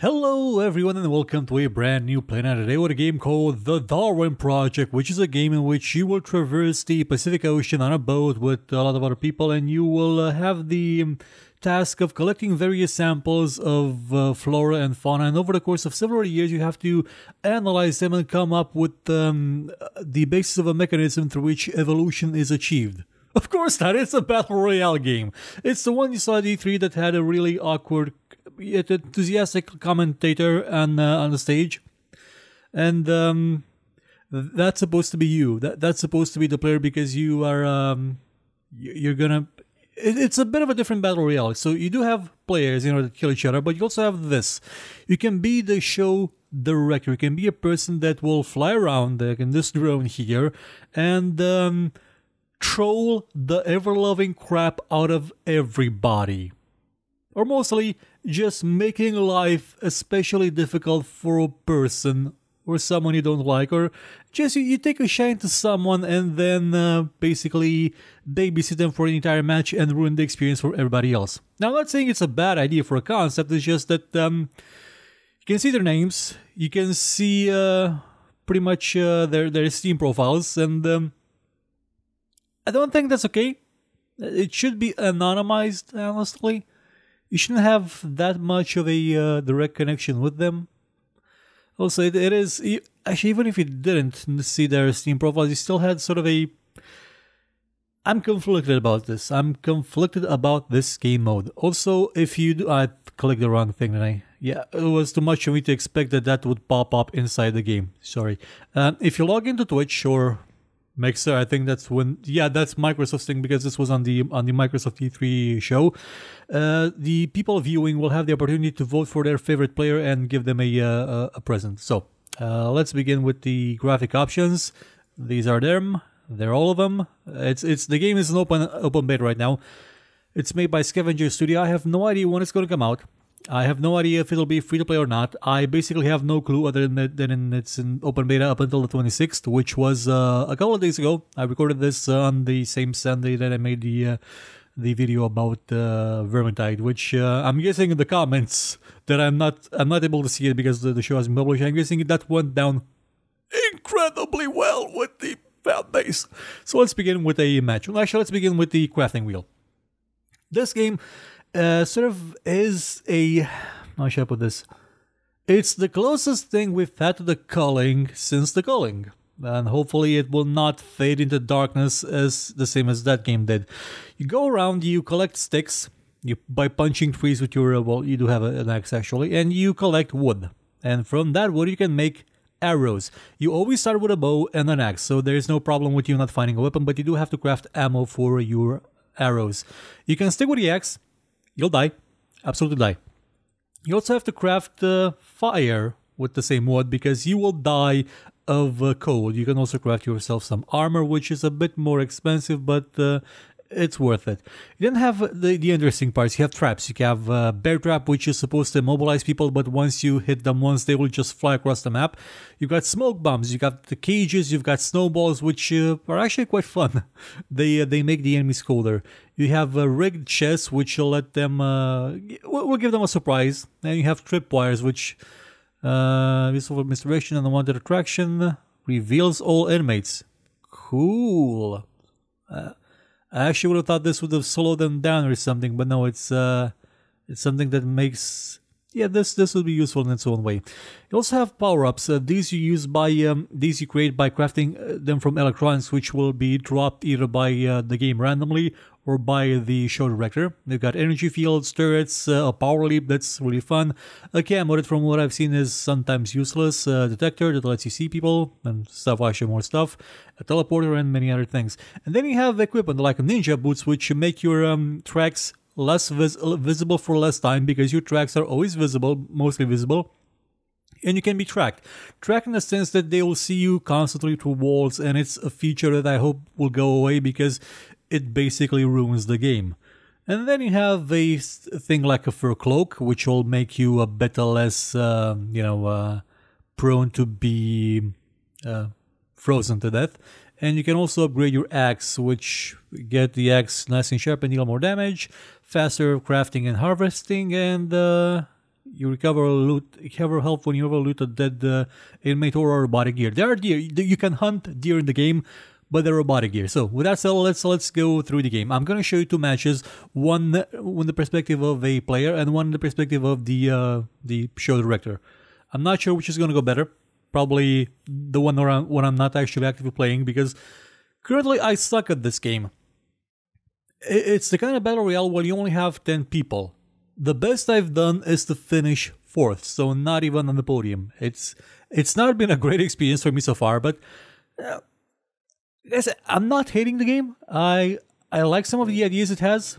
Hello everyone and welcome to a brand new PlayNow today with a game called the Darwin Project, which is a game in which you will traverse the Pacific Ocean on a boat with a lot of other people, and you will have the task of collecting various samples of flora and fauna, and over the course of several years you have to analyze them and come up with the basis of a mechanism through which evolution is achieved. Of course not, it's a Battle Royale game. It's the one you saw at E3 that had a really awkward yet enthusiastic commentator on the stage, and that's supposed to be you. That's supposed to be the player because you are you're gonna. It's a bit of a different battle royale. So you do have players, that kill each other, but you also have this. You can be the show director. You can be a person that will fly around like in this drone here and troll the ever-loving crap out of everybody. Or mostly just making life especially difficult for a person or someone you don't like, or just you take a shine to someone and then basically babysit them for an entire match and ruin the experience for everybody else. Now, I'm not saying it's a bad idea for a concept, it's just that you can see their names, you can see pretty much their Steam profiles, and I don't think that's okay. It should be anonymized, honestly. You shouldn't have that much of a direct connection with them. Also, it is... Actually, even if you didn't see their Steam profiles, you still had sort of a... I'm conflicted about this. I'm conflicted about this game mode. Also, if you do... I clicked the wrong thing, didn't I? Yeah, it was too much for me to expect that would pop up inside the game. Sorry. If you log into Twitch or... Mixer, I think that's when, yeah, that's Microsoft's thing because this was on the Microsoft E3 show. The people viewing will have the opportunity to vote for their favorite player and give them a present. So let's begin with the graphic options. These are them. They're all of them. It's the game is an open beta right now. It's made by Scavenger Studio. I have no idea when it's going to come out. I have no idea if it'll be free to play or not. I basically have no clue other than it's in open beta up until the 26th, which was a couple of days ago. I recorded this on the same Sunday that I made the video about Vermintide, which I'm guessing in the comments that I'm not able to see it because the show hasn't published. I'm guessing that went down incredibly well with the fan base. So let's begin with a match. Well, actually, let's begin with the crafting wheel. This game sort of is a... How should I put this? It's the closest thing we've had to the culling since the culling. And hopefully it will not fade into darkness as the same as that game did. You go around, you collect sticks by punching trees with your... well, you do have an axe actually. And you collect wood. And from that wood you can make arrows. You always start with a bow and an axe. So there's no problem with you not finding a weapon. But you do have to craft ammo for your arrows. You can stick with the axe. You'll die. Absolutely die. You also have to craft fire with the same wood because you will die of cold. You can also craft yourself some armor, which is a bit more expensive, but it's worth it. You then have the interesting parts. You have traps. You have bear trap, which is supposed to immobilize people, but once you hit them once, they will just fly across the map. You've got smoke bombs. You got the cages. You've got snowballs, which are actually quite fun. They make the enemies colder. You have rigged chests, which will let them will give them a surprise. And you have tripwires, which useful for misdirection and unwanted attraction. Reveals all inmates. Cool. I actually would have thought this would have slowed them down or something, but no, it's something that makes... Yeah, this will be useful in its own way. You also have power-ups. These you use by these you create by crafting them from electronics, which will be dropped either by the game randomly or by the show director. You've got energy fields, turrets, a power leap that's really fun. A camo that, from what I've seen, is sometimes useless. A detector that lets you see people and stuff, actually more stuff. A teleporter and many other things. And then you have equipment like ninja boots, which make your tracks less visible for less time because your tracks are always visible, mostly visible, and you can be tracked. Tracked in the sense that they will see you constantly through walls, and it's a feature that I hope will go away because it basically ruins the game. And then you have a thing like a fur cloak, which will make you a bit less, prone to be frozen to death. And you can also upgrade your axe, which get the axe nice and sharp and deal more damage, faster crafting and harvesting, and You recover health when you overloot a dead inmate or robotic gear. There are deer. You can hunt deer in the game, but they're robotic gear. So with that said, let's go through the game. I'm gonna show you two matches, one in the perspective of a player and one in the perspective of the show director. I'm not sure which is gonna go better. Probably the one when I'm not actually actively playing, because currently I suck at this game. It's the kind of battle royale where you only have 10 people. The best I've done is to finish 4th, so not even on the podium. It's not been a great experience for me so far, but guys, I'm not hating the game. I like some of the ideas it has.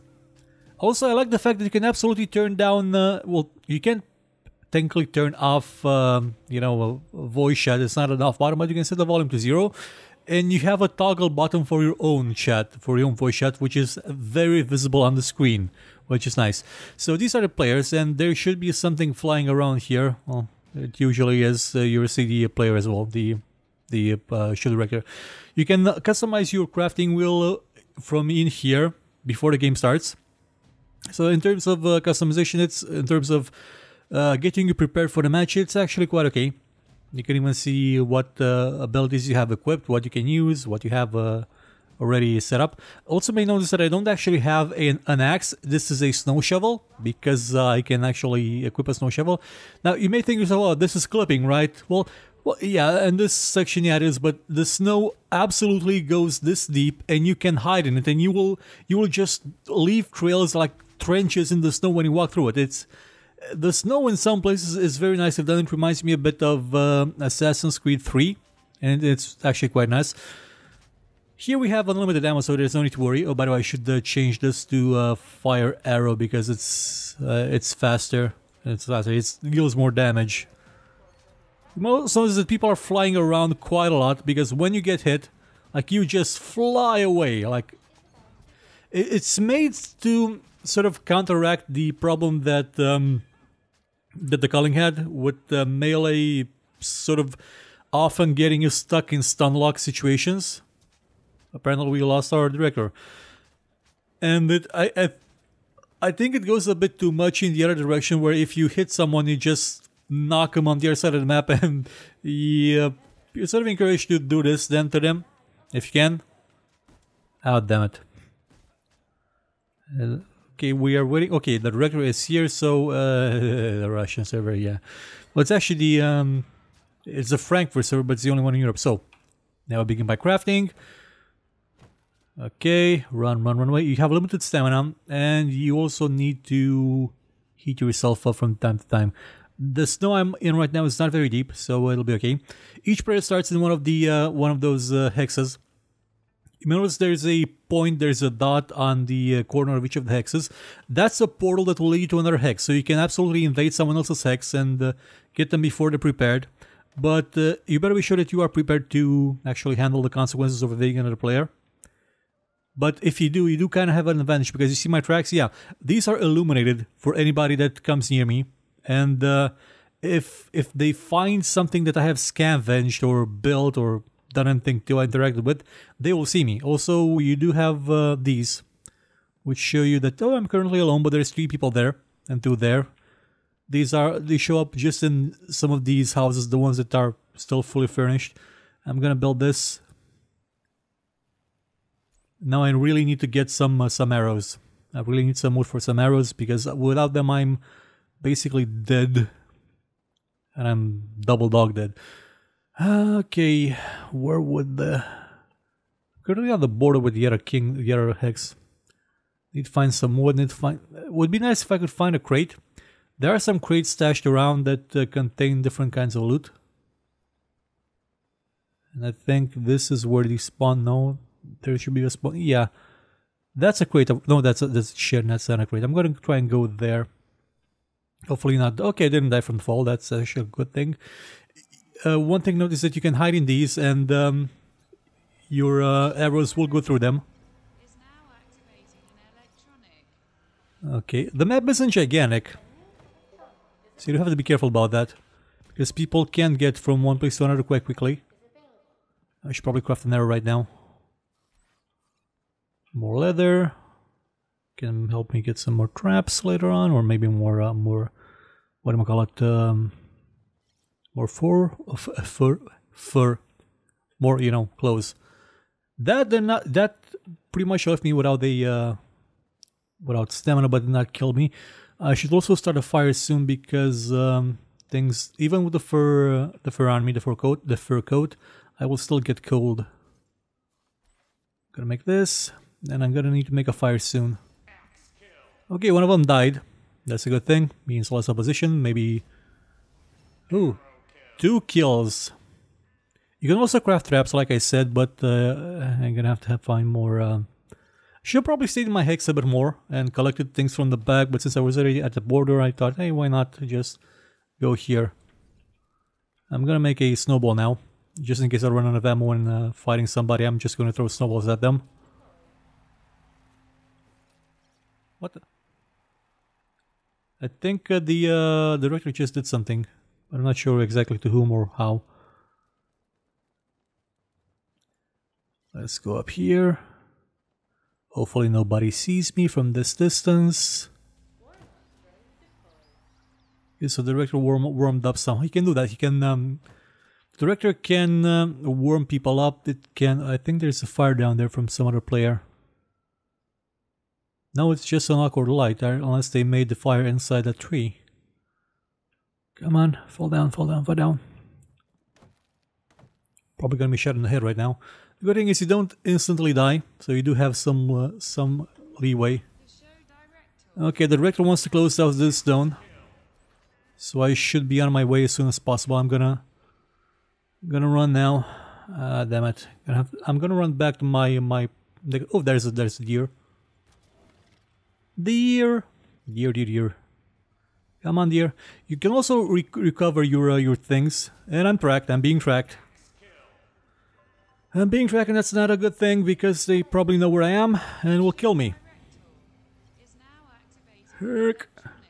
Also, I like the fact that you can absolutely turn down. Well, you can't technically turn off, you know, voice chat. It's not an off button, but you can set the volume to 0. And you have a toggle button for your own chat, for your own voice chat, which is very visible on the screen, which is nice. So these are the players, and there should be something flying around here. Well, it usually is. You'll see the player as well, the show director. You can customize your crafting wheel from in here before the game starts. So in terms of customization, it's in terms of getting you prepared for the match, it's actually quite okay. You can even see what abilities you have equipped, what you can use, what you have already set up. Also may notice that I don't actually have an axe. This is a snow shovel, because I can actually equip a snow shovel. Now you may think yourself, oh, this is clipping, right? Well, yeah, in this section, yeah, it is, but the snow absolutely goes this deep, and you can hide in it, and you will just leave trails like trenches in the snow when you walk through it. The snow in some places is very nice. It reminds me a bit of Assassin's Creed 3, and it's actually quite nice. Here we have unlimited ammo, so there's no need to worry. Oh, by the way, I should change this to fire arrow, because it's faster. It deals more damage. Most notice that people are flying around quite a lot, because when you get hit, like, you just fly away. Like, it's made to sort of counteract the problem that that the Culling had with melee sort of often getting you stuck in stun lock situations. Apparently we lost our director. And I think it goes a bit too much in the other direction, where if you hit someone, you just knock them on the other side of the map, and you're sort of encouraged to do this then to them, if you can. Oh, damn it. Okay, we are waiting. Okay, the director is here, so the Russian server, yeah. Well, it's actually it's a Frankfurt server, but it's the only one in Europe. So now I begin by crafting. Okay, run away. You have limited stamina, and you also need to heat yourself up from time to time. The snow I'm in right now is not very deep, so it'll be okay. Each player starts in one of those hexes. You notice there's a point, there's a dot on the corner of each of the hexes. That's a portal that will lead you to another hex, so you can absolutely invade someone else's hex and get them before they're prepared. But you better be sure that you are prepared to actually handle the consequences of evading another player. But if you do kind of have an advantage, because you see my tracks, yeah, these are illuminated for anybody that comes near me. And if they find something that I have scavenged or built or done anything to interact with, they will see me. Also, you do have these, which show you that, oh, I'm currently alone, but there's 3 people there and 2 there. They show up just in some of these houses, the ones that are still fully furnished. I'm gonna build this. Now I really need to get some arrows. I really need some wood for some arrows, because without them I'm basically dead. And I'm double dog dead. Okay, where would the... Currently on the border with the other hex. Need to find some wood, would be nice if I could find a crate. There are some crates stashed around that contain different kinds of loot. And I think this is where they spawn. No, there should be a spawn. Yeah, that's a crate. No, that's a shit, that's not a crate. I'm going to try and go there. Hopefully not. Okay, I didn't die from the fall. That's actually a good thing. One thing notice that you can hide in these, and your arrows will go through them. Okay, the map isn't gigantic, so you have to be careful about that, because people can get from one place to another quite quickly. I should probably craft an arrow right now. More leather can help me get some more traps later on, or maybe more what do I call it? More fur, more, you know, clothes. That pretty much left me without the without stamina, but did not kill me. I should also start a fire soon because things, even with the fur on me, the fur coat, I will still get cold. Gonna make this, and I'm gonna need to make a fire soon. Okay, one of them died. That's a good thing. Means less opposition. Maybe. Ooh, 2 kills. You can also craft traps, like I said, but I'm gonna have to find more. Should probably stayed in my hex a bit more and collected things from the back, but since I was already at the border, I thought, hey, why not just go here? I'm gonna make a snowball now, just in case I run out of ammo when fighting somebody. I'm just gonna throw snowballs at them. What the? I think the director just did something. I'm not sure exactly to whom or how. Let's go up here. Hopefully nobody sees me from this distance. Okay, so the director warmed up some. He can do that. He can. The director can warm people up. It can. I think there's a fire down there from some other player. No, it's just an awkward light, unless they made the fire inside that tree. Come on, fall down, fall down, fall down. Probably gonna be shot in the head right now. The good thing is you don't instantly die, so you do have some leeway. Okay, the director wants to close out this zone, so I should be on my way as soon as possible. I'm gonna run now. Damn it! I'm gonna run back to my. Oh, there's a deer. Deer. Come on, deer. You can also recover your things. And I'm tracked. I'm being tracked. I'm being tracked, and that's not a good thing because they probably know where I am and will kill me. Herk.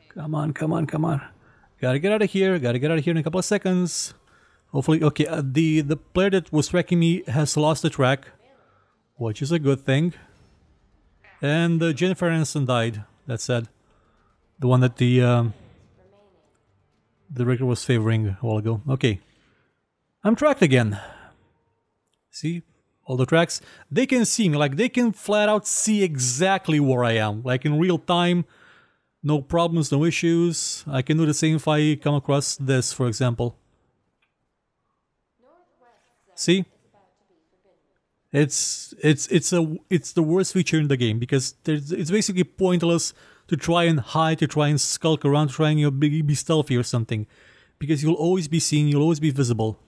Come on, come on, come on. Gotta get out of here. Gotta get out of here in a couple of seconds. Hopefully, okay. The player that was tracking me has lost the track, which is a good thing. And Jennifer Aniston died. That's sad. The one that the director was favoring a while ago. Okay. I'm tracked again. See? All the tracks. They can see me. Like, they can flat out see exactly where I am. Like, in real time. No problems, no issues. I can do the same if I come across this, for example. See? It's the worst feature in the game because it's basically pointless to try and hide, to try and skulk around, to try and be stealthy or something, because you'll always be seen, you'll always be visible.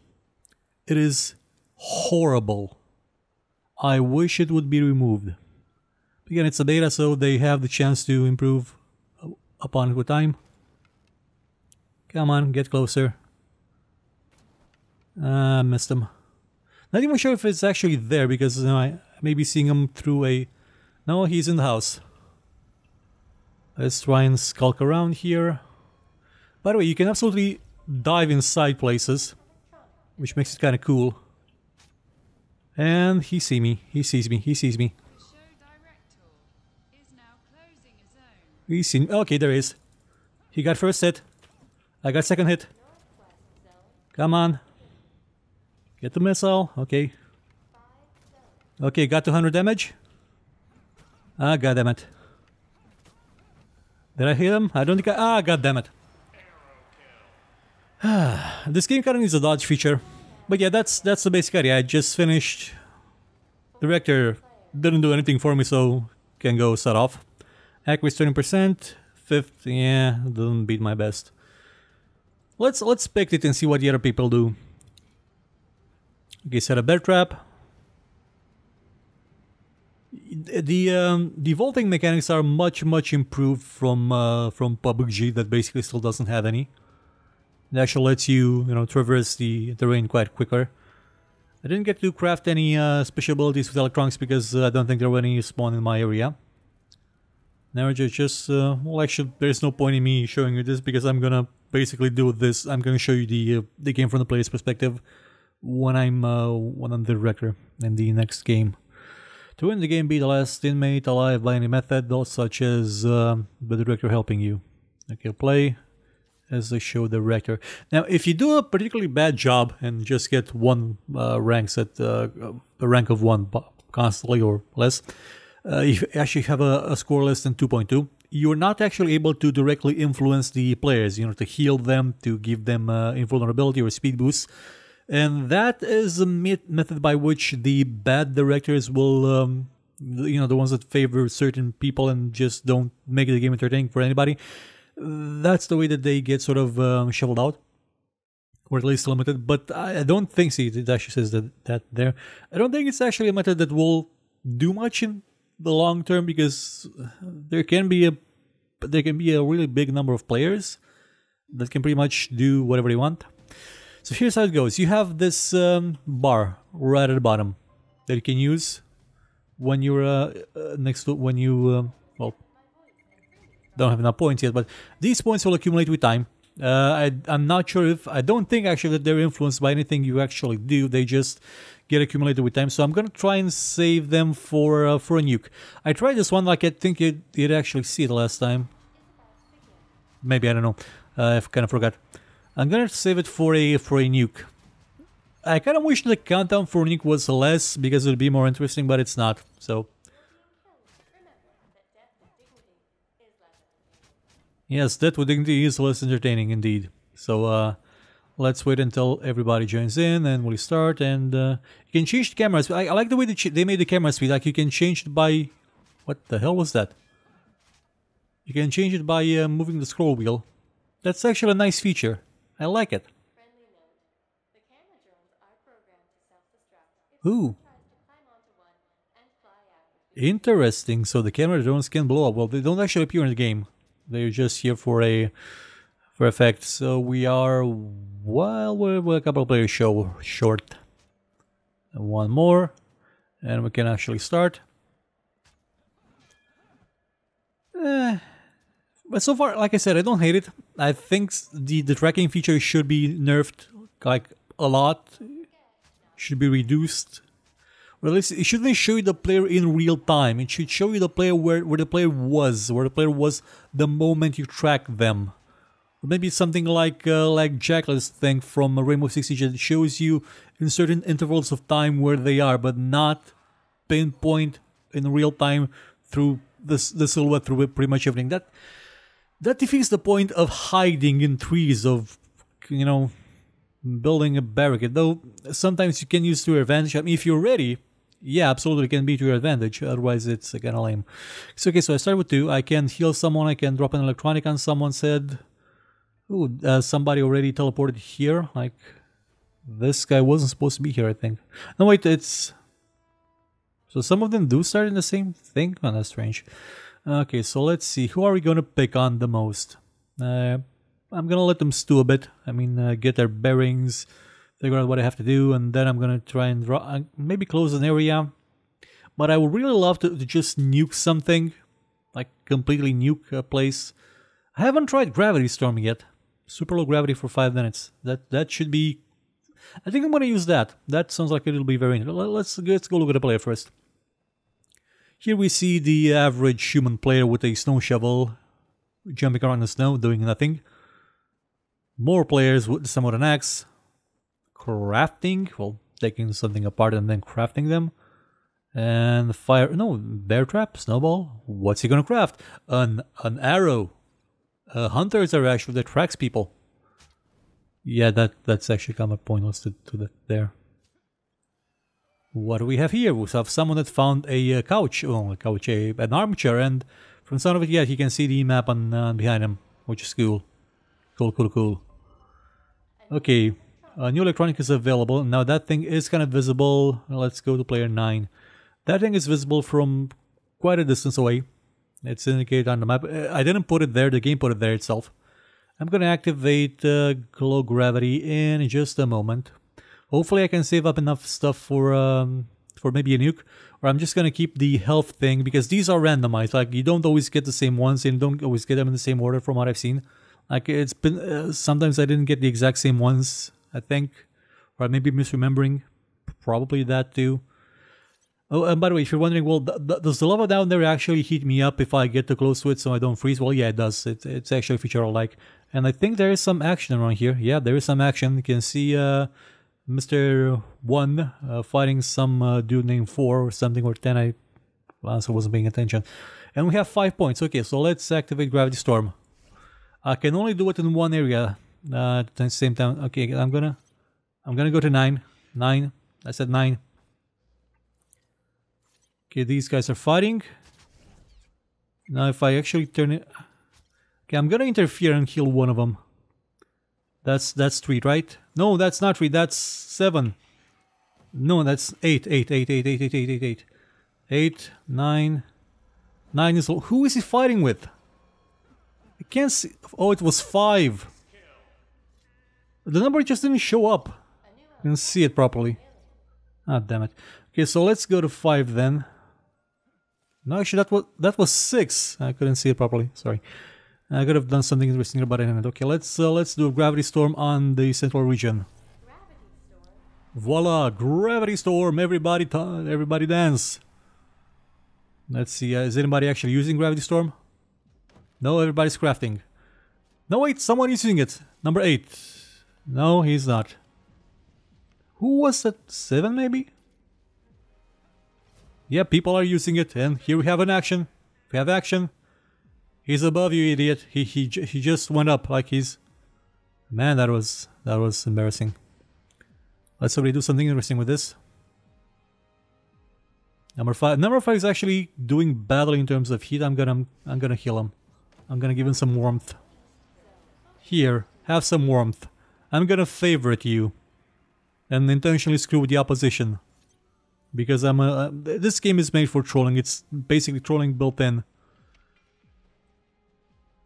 It is horrible. I wish it would be removed. Again, it's a beta, so they have the chance to improve upon it with time. Come on, get closer. Missed him. Not even sure if it's actually there because I may be seeing him through a... No, he's in the house. Let's try and skulk around here. By the way, you can absolutely dive inside places, which makes it kind of cool. And he sees me. He sees me. He sees me. He's seen. Okay, there he is. He got first hit. I got second hit. Come on. Get the missile. Okay. Okay, got 200 damage. Ah, goddammit. Did I hit him? I don't think I... Ah, goddammit. This game kind of needs a dodge feature. But yeah, that's the basic idea. I just finished. The director didn't do anything for me, so can go set off. Accuracy 20%. Fifth, yeah, doesn't beat my best. Let's pick it and see what the other people do. Okay, set a bear trap. The vaulting mechanics are much improved from PUBG that basically still doesn't have any. It actually lets you traverse the terrain quite quicker. I didn't get to craft any special abilities with electronics because I don't think there were any spawn in my area. Now just well, actually there's no point in me showing you this because I'm gonna basically do this. I'm gonna show you the game from the player's perspective when I'm the director in the next game. To win the game, be the last inmate alive by any method, such as the director helping you. Okay, play. as the show director. Now, if you do a particularly bad job and just get one ranks at a rank of 1 constantly or less, if you actually have a score less than 2.2, you're not actually able to directly influence the players, to heal them, to give them invulnerability or speed boosts. And that is a method by which the bad directors will, the ones that favor certain people and just don't make the game entertaining for anybody, that's the way that they get sort of shoveled out, or at least limited. But I don't think, see, it actually says that there. I don't think it's actually a method that will do much in the long term, because there can be a really big number of players that can pretty much do whatever they want. So here's how it goes. You have this bar right at the bottom that you can use when you're next to well, don't have enough points yet, but these points will accumulate with time. I'm not sure if, I don't think actually that they're influenced by anything you actually do. They just get accumulated with time. So I'm gonna try and save them for a nuke. I tried this one, like I think you'd actually see it last time. Maybe, I don't know. I kind of forgot. I'm gonna save it for a nuke. I kind of wish the countdown for nuke was less, because it would be more interesting, but it's not. So yes, Death with Dignity is less entertaining indeed. So let's wait until everybody joins in and we'll start. And you can change the camera speed. I like the way they made the camera speed. Like, you can change it by... What the hell was that? You can change it by moving the scroll wheel. That's actually a nice feature. I like it. Ooh. Interesting. So the camera drones can blow up. Well, they don't actually appear in the game. They're just here for effect. So we are, well, we're a couple of players short. And one more, and we can actually start. But so far, like I said, I don't hate it. I think the tracking feature should be nerfed, like, a lot. Should be reduced. Well, it shouldn't show you the player in real time. It should show you the player where the player was the moment you track them. Or maybe something like Jackless thing from Rainbow Six Siege that shows you in certain intervals of time where they are, but not pinpoint in real time through the silhouette, through pretty much everything. That defeats the point of hiding in trees, of, building a barricade. Though sometimes you can use to your advantage. I mean, if you're ready, yeah, absolutely, it can be to your advantage. Otherwise, it's kind of lame. So, okay, so I start with 2. I can heal someone. I can drop an electronic on someone's head. Ooh, somebody already teleported here. Like, this guy wasn't supposed to be here, I think. No, wait, it's... So some of them do start in the same thing? Oh, that's strange. Okay, so let's see. Who are we going to pick on the most? I'm going to let them stew a bit. I mean, get their bearings, figure out what I have to do, and then I'm going to try and draw, maybe close an area. But I would really love to just nuke something, like completely nuke a place. I haven't tried Gravity Storm yet. Super low gravity for 5 minutes. That should be... I think I'm going to use that. That sounds like it'll be very interesting. Let's go look at the player first. Here we see the average human player with a snow shovel, jumping around in the snow, doing nothing. More players with some with an axe, crafting, well, taking something apart and then crafting them. And fire, no, bear trap, snowball. What's he gonna craft? An arrow. Hunters are actually that tracks people. Yeah, that's actually kind of pointless to that there. What do we have here? We have someone that found a couch, an armchair, and from the sound of it, yeah, you can see the map on behind him, which is cool. Cool. Okay, new electronic is available. Now that thing is kind of visible. Let's go to player 9. That thing is visible from quite a distance away. It's indicated on the map. I didn't put it there, the game put it there itself. I'm gonna activate glow gravity in just a moment. Hopefully I can save up enough stuff for maybe a nuke. Or I'm just gonna keep the health thing, because these are randomized. Like, you don't always get the same ones, and you don't always get them in the same order from what I've seen. Like, it's been... sometimes I didn't get the exact same ones, I think. Or I may be misremembering. Probably that too. Oh, and by the way, if you're wondering, well, does the lava down there actually heat me up if I get too close to it so I don't freeze? Well, yeah, it does. It's actually a feature I like. And I think there is some action around here. Yeah, there is some action. You can see Mr. 1 fighting some dude named 4 or something, or 10. I honestly wasn't paying attention. And we have 5 points. Okay, so let's activate Gravity Storm. I can only do it in one area at the same time. Okay, I'm gonna go to 9. 9. I said 9. Okay, these guys are fighting. Now if I actually turn it... Okay, I'm gonna interfere and kill one of them. That's 3, right? No, that's not 3, that's 7. No, that's 8. 8, 9. 9 is... Who is he fighting with? I can't see... Oh, it was 5. The number just didn't show up. I can see it properly. Ah, damn it. Okay, so let's go to 5 then. No, actually that was 6. I couldn't see it properly. Sorry. I could have done something interesting about it. Okay, let's do a Gravity Storm on the central region. Voila, Gravity Storm! Everybody dance. Let's see. Is anybody actually using Gravity Storm? No, everybody's crafting. No, wait, someone is using it. Number 8. No, he's not. Who was that? 7 maybe? Yeah, people are using it, and here we have an action. We have action. He's above you, idiot. He just went up like he's... Man, that was embarrassing. Let's already do something interesting with this. Number 5. Number 5 is actually doing badly in terms of heat. I'm gonna heal him. I'm gonna give him some warmth. Here, have some warmth. I'm gonna favorite you. And intentionally screw with the opposition. Because this game is made for trolling. It's basically trolling built in.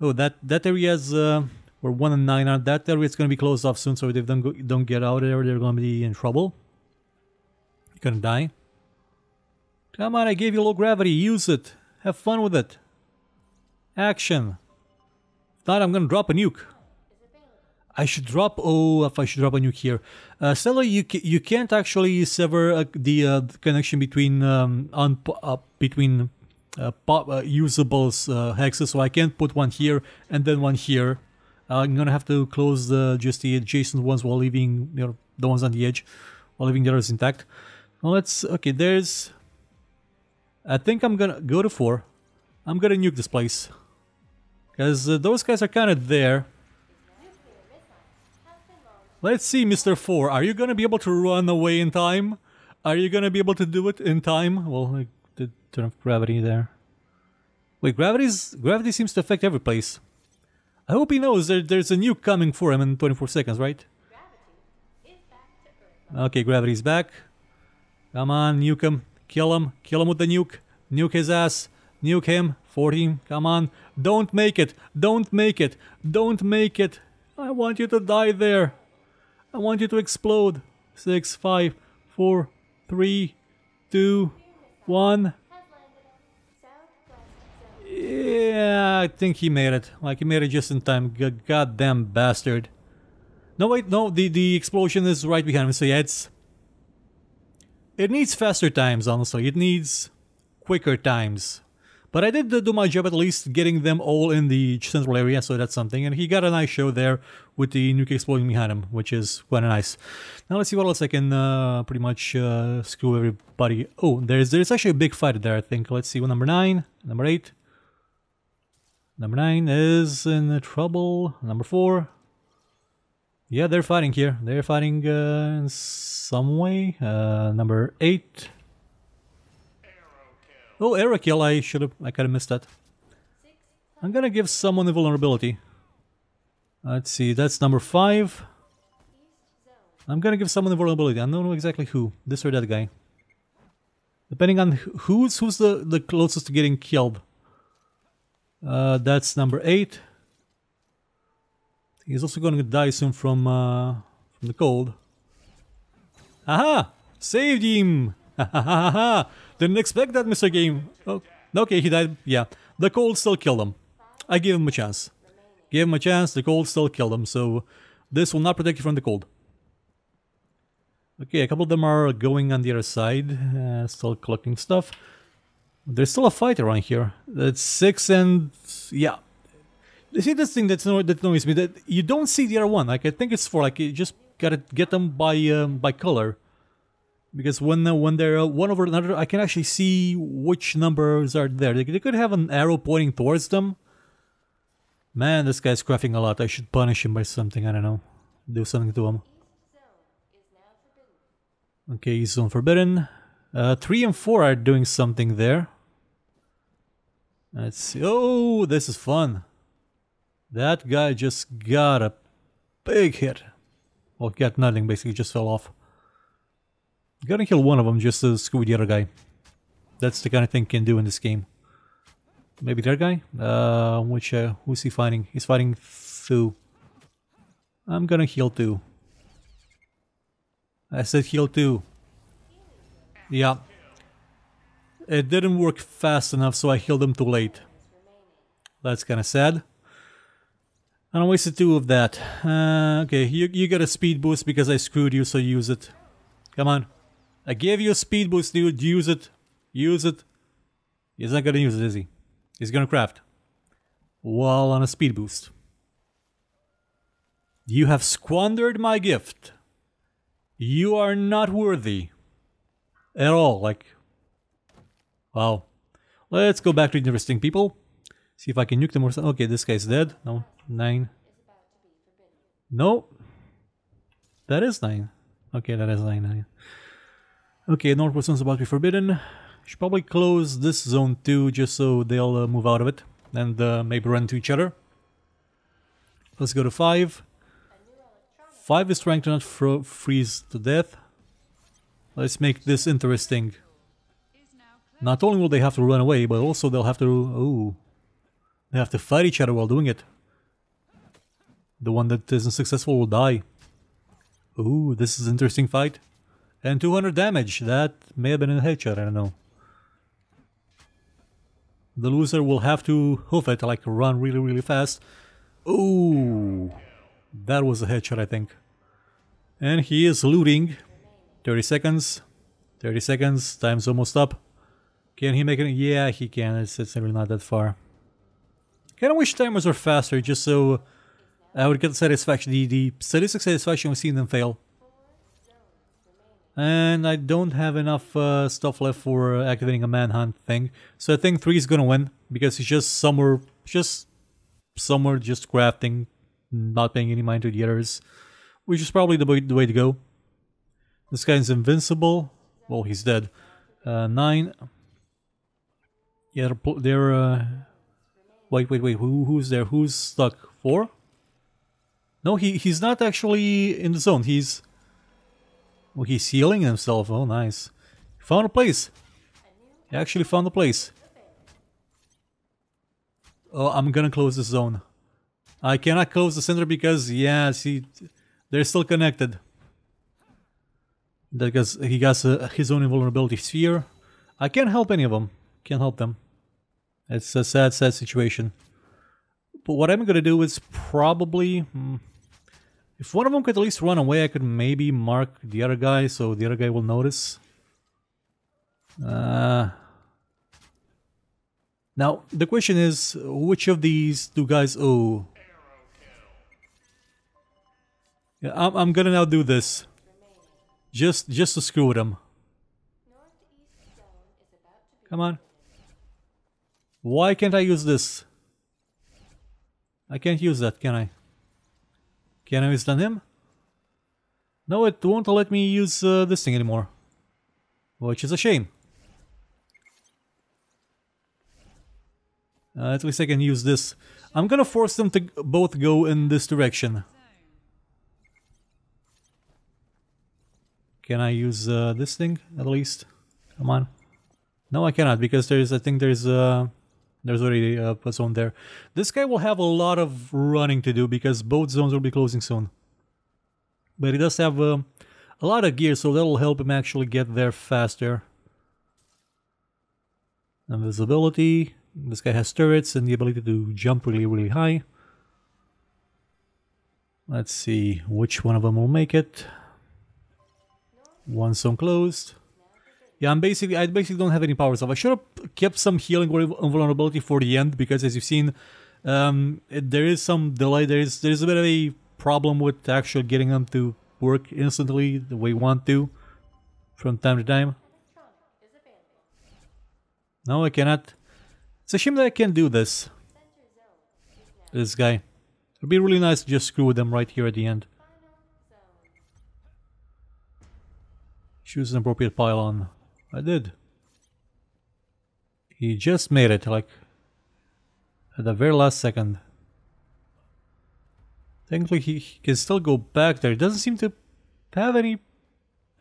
Oh, that area's where 1 and 9 are. That area is going to be closed off soon, so if they don't get out of there, they're going to be in trouble. You're going to die. Come on, I gave you low gravity. Use it. Have fun with it. Action. If not, I'm going to drop a nuke. I should drop... Oh, if I should drop a nuke here. Sadly, you can't actually sever the connection between usable hexes, so I can't put one here and then one here. I'm gonna have to close just the adjacent ones while leaving the ones on the edge, while leaving the others intact. Well, let's... Okay, there's... I think I'm gonna go to 4. I'm gonna nuke this place. Because those guys are kind of there. Let's see, Mr. 4. Are you gonna be able to run away in time? Are you gonna be able to do it in time? Well, I did turn off gravity there. Wait, gravity seems to affect every place. I hope he knows there's a nuke coming for him in 24 seconds, right? Okay, gravity's back. Come on, nuke him. Kill him. Kill him with the nuke. Nuke his ass. Nuke him. 14. Come on. Don't make it. Don't make it. Don't make it. I want you to die there. I want you to explode. 6, 5, 4, 3, 2, 1. Yeah, I think he made it. Like, he made it just in time. Goddamn bastard. No, wait, no, the explosion is right behind him. So yeah, it needs faster times, honestly. It needs quicker times. But I did do my job at least getting them all in the central area, so that's something. And he got a nice show there with the nuke exploding behind him, which is quite nice. Now let's see what else I can pretty much screw everybody. Oh, there's actually a big fight there, I think. Let's see, number 9, number 8. Number 9 is in trouble. Number 4. Yeah, they're fighting here. They're fighting in some way. Number 8. Oh, arrow kill. I kind of missed that. I'm gonna give someone invulnerability. Let's see, that's number 5. I'm gonna give someone invulnerability. I don't know exactly who. This or that guy. Depending on who's the closest to getting killed. That's number 8. He's also gonna die soon from the cold. Aha! Saved him! Ha ha ha ha! Didn't expect that, Mr. Game. Oh, okay, he died. Yeah, the cold still killed him. I gave him a chance. Gave him a chance, the cold still killed him, so this will not protect you from the cold. Okay, a couple of them are going on the other side, still collecting stuff. There's still a fight around here. It's 6 and... yeah. You see this thing that annoys me, that you don't see the other one. Like, I think it's for, like, you just gotta get them by color. Because when they're one over another, I can actually see which numbers are there. They could have an arrow pointing towards them. Man, this guy's crafting a lot. I should punish him by something, I don't know. Do something to him. Okay, he's zone forbidden. 3 and 4 are doing something there. Let's see. Oh, this is fun. That guy just got a big hit. Well, got nothing, basically just fell off. Gotta kill one of them just to screw the other guy. That's the kind of thing you can do in this game. Maybe that guy? Who's he fighting? He's fighting Thu. I'm gonna heal Thu. I said heal Thu. Yeah. It didn't work fast enough, so I healed him too late. That's kinda sad. And I wasted 2 of that. Okay, you got a speed boost because I screwed you, so use it. Come on. I gave you a speed boost, dude. Use it. Use it. He's not gonna use it, is he? He's gonna craft. While on a speed boost. You have squandered my gift. You are not worthy. At all, like... Wow. Let's go back to interesting people. See if I can nuke them or something. Okay, this guy's dead. No. 9. No. That is 9. Okay, that is 9. Okay, northwest zone's about to be forbidden. Should probably close this zone too, just so they'll move out of it. And maybe run to each other. Let's go to 5. 5 is trying to not freeze to death. Let's make this interesting. Not only will they have to run away, but also they'll have to... Oh. They have to fight each other while doing it. The one that isn't successful will die. Ooh, this is an interesting fight. And 200 damage. That may have been a headshot, I don't know. The loser will have to hoof it, like run really, really fast. Ooh. That was a headshot, I think. And he is looting. 30 seconds. 30 seconds. Time's almost up. Can he make it? Yeah, he can. It's really not that far. Kinda wish timers were faster, just so I would get the satisfaction, the statistic satisfaction of seeing them fail. And I don't have enough stuff left for activating a manhunt thing. So I think 3 is gonna win, because he's just somewhere crafting, not paying any mind to the others. Which is probably the way to go. This guy's invincible. Well, he's dead. 9. Yeah, they're wait, who's there? Who's stuck? 4? No, he's not actually in the zone. He's healing himself. Oh, nice. He found a place. He actually found a place. Oh, I'm gonna close this zone. I cannot close the center because, yeah, see, they're still connected. Because he got his own invulnerability sphere. I can't help any of them. Can't help them. It's a sad, sad situation. But what I'm gonna do is probably... if one of them could at least run away, I could maybe mark the other guy so the other guy will notice. Now, the question is, which of these 2 guys... Oh. Yeah, I'm gonna now do this. Just to screw with him. Come on. Why can't I use this? I can't use that, can I? Can I stun him? No, it won't let me use this thing anymore. Which is a shame. At least I can use this. I'm gonna force them to both go in this direction. Can I use this thing at least? Come on. No, I cannot, because I think there's already a zone there. This guy will have a lot of running to do because both zones will be closing soon. But he does have a lot of gear, so that'll help him actually get there faster. Invisibility. This guy has turrets and the ability to jump really, really high. Let's see which one of them will make it. One zone closed. Yeah, I basically don't have any powers off. I should have kept some healing or invulnerability for the end, because as you've seen, There is some delay. There's a bit of a problem with actually getting them to work instantly the way we want to from time to time. No, I cannot. It's a shame that I can't do this. This guy. It'd be really nice to just screw with them right here at the end. Choose an appropriate pylon. I did. He just made it, like, at the very last second. Thankfully he can still go back there. It doesn't seem to have any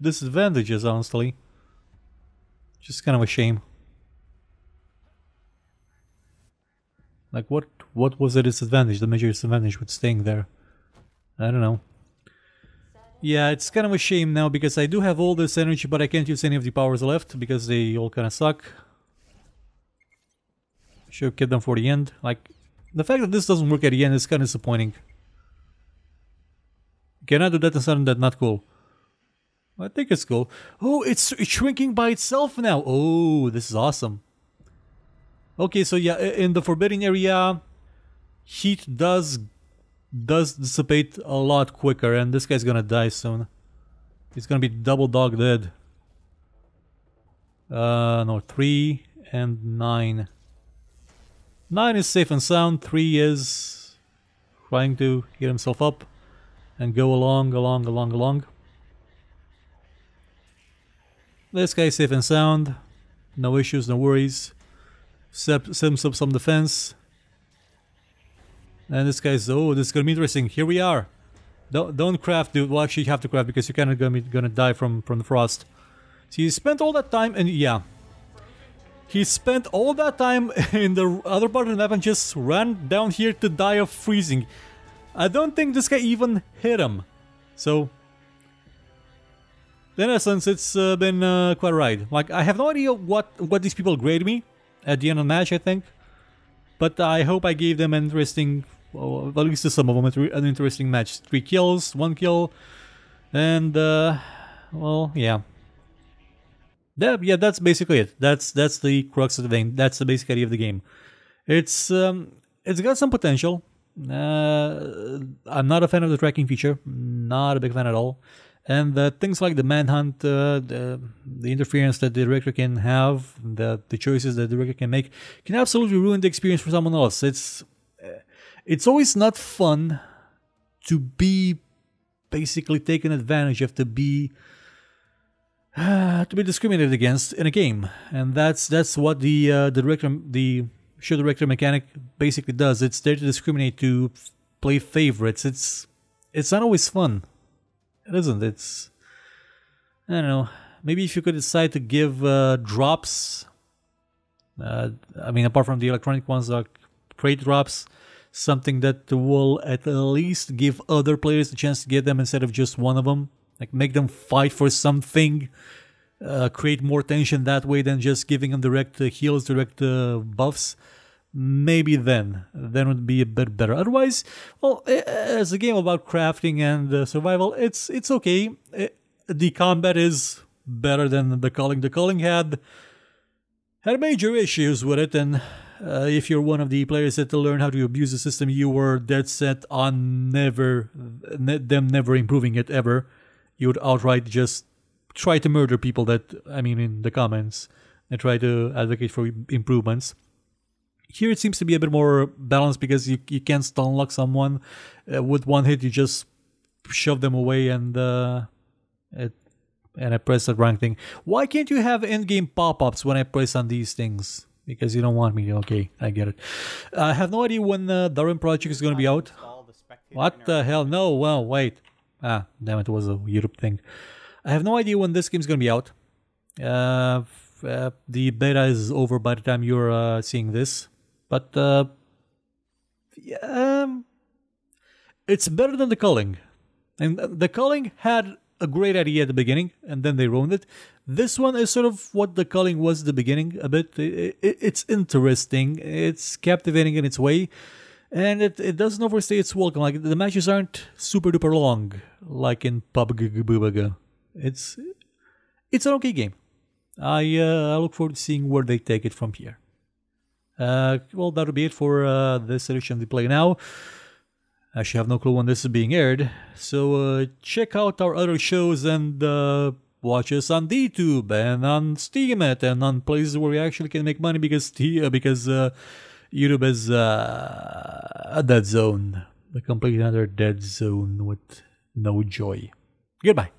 disadvantages, honestly. Just kind of a shame. Like, what was the disadvantage, the major disadvantage with staying there? I don't know. Yeah, it's kind of a shame now because I do have all this energy, but I can't use any of the powers left because they all kind of suck. Should have kept them for the end. Like, the fact that this doesn't work at the end is kind of disappointing. Cannot do that and sudden that, not cool. I think it's cool. Oh, it's shrinking by itself now. Oh, this is awesome. Okay, so yeah, in the forbidden area, heat does dissipate a lot quicker, and this guy's gonna die soon. He's gonna be double dog dead. No, 3 and 9. 9 is safe and sound. 3 is trying to get himself up and go along. This guy's safe and sound. No issues, no worries. Sims up some defense. And this guy's, oh, this is gonna be interesting. Here we are. Don't craft, dude. Well, actually, you have to craft because you're kind of gonna die from the frost. So he spent all that time, and yeah, he spent all that time in the other part of the map and just ran down here to die of freezing. I don't think this guy even hit him. So, in essence, it's been quite a ride. Like, I have no idea what these people grade me at the end of the match, I think. But I hope I gave them an interesting, well, at least to some of them, an interesting match. 3 kills, 1 kill, and, well, yeah. Yeah, that's basically it. That's the crux of the game. That's the basic idea of the game. It's got some potential. I'm not a fan of the tracking feature. Not a big fan at all. And things like the manhunt, the interference that the director can have, the choices that the director can make, can absolutely ruin the experience for someone else. It's always not fun to be basically taken advantage of, to be discriminated against in a game, and that's what the show director mechanic basically does. It's there to discriminate, to play favorites. It's not always fun. It isn't. It's, I don't know. Maybe if you could decide to give drops, I mean, apart from the electronic ones, like crate drops, something that will at least give other players a chance to get them instead of just one of them. Like, make them fight for something, create more tension that way than just giving them direct heals, direct buffs. Maybe then would be a bit better. Otherwise, well, as a game about crafting and survival, it's okay. The combat is better than the culling. The culling had major issues with it, and if you're one of the players that learn how to abuse the system, you were dead set on never improving it ever. You would outright just try to murder people in the comments, and try to advocate for improvements. Here it seems to be a bit more balanced because you can't stun lock someone. With one hit you just shove them away, and I press that wrong thing. Why can't you have in-game pop-ups when I press on these things? Because you don't want me. Okay, I get it. I have no idea when Darwin Project is going to be out. What the hell? No, well, wait. Ah, damn it, was a YouTube thing. I have no idea when this game's going to be out. The beta is over by the time you're seeing this. But, yeah, it's better than the culling. And the culling had a great idea at the beginning, and then they ruined it. This one is sort of what the culling was at the beginning, a bit. It's interesting, it's captivating in its way, and it doesn't overstay its welcome. Like, the matches aren't super duper long, like in PUBG. It's an okay game. I look forward to seeing where they take it from here. Well, that'll be it for this edition of the PlayNow. I actually have no clue when this is being aired. So check out our other shows and watch us on YouTube and on Steemit and on places where we actually can make money because YouTube is a dead zone. A complete another dead zone with no joy. Goodbye.